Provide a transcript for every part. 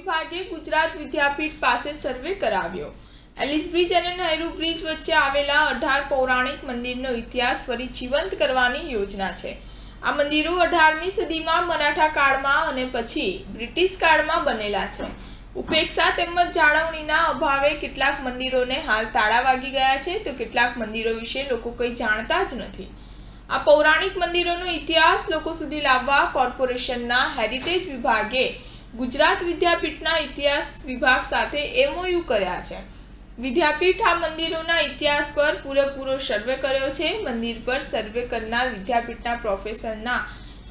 વિભાગે ગુજરાત વિદ્યાપીઠ પાસે સર્વે કરાવ્યો। એલિસ બ્રિજ અને નહેરુ બ્રિજ વચ્ચે આવેલા 18 પૌરાણિક મંદિરનો ઇતિહાસ ફરી જીવંત કરવાની યોજના છે। આ મંદિરો 18મી સદીમાં મરાઠા કાળમાં અને પછી બ્રિટિશ કાળમાં બનેલા છે। ઉપેક્ષા તેમજ જાળવણીના અભાવે કેટલાક મંદિરોને હાલ તાળા વાગી ગયા છે, તો કેટલાક મંદિરો વિશે લોકો કંઈ જાણતા જ નથી। આ પૌરાણિક મંદિરોનો ઇતિહાસ લોકો સુધી લાવવા કોર્પોરેશનના હેરિટેજ વિભાગે ગુજરાત વિદ્યાપીઠના ઇતિહાસ વિભાગ સાથે MOU કર્યા છે। વિદ્યાપીઠ આ મંદિરોના ઇતિહાસ પર પૂરેપૂરો સર્વે કર્યો છે। મંદિર પર સર્વે કરનાર વિદ્યાપીઠના પ્રોફેસરના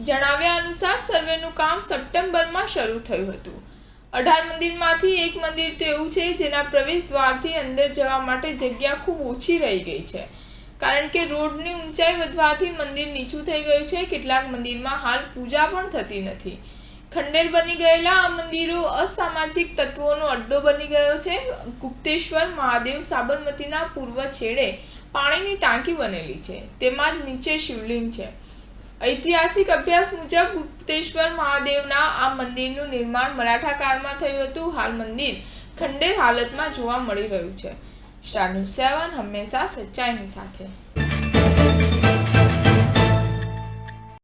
જણાવ્યા અનુસાર સર્વેનું કામ સપ્ટેમ્બરમાં શરૂ થયું હતું। 18 મંદિરમાંથી એક મંદિર તો એવું છે જેના પ્રવેશ દ્વારથી અંદર જવા માટે જગ્યા ખૂબ ઓછી રહી ગઈ છે, કારણ કે રોડની ઊંચાઈ વધવાથી મંદિર નીચું થઈ ગયું છે। કેટલાક મંદિરમાં હાલ પૂજા પણ થતી નથી। ખંડેર બની ગયેલા આ મંદિરો અસામાજિક તત્વોનો અડ્ડો બની ગયો છે। ગુપ્તેશ્વર મહાદેવ સાબરમતીના પૂર્વ છેડે પાણીની ટાંકી બનેલી છે, તેમાં જ નીચે શિવલિંગ છે। ઐતિહાસિક અભ્યાસ મુજબ ગુપ્તેશ્વર મહાદેવના આ મંદિરનું નિર્માણ મરાઠા કાળમાં થયું હતું। હાલ મંદિર ખંડેર હાલતમાં જોવા મળી રહ્યું છે। સ્ટાર ન્યૂઝ 7 હંમેશા સચ્ચાઈની સાથે।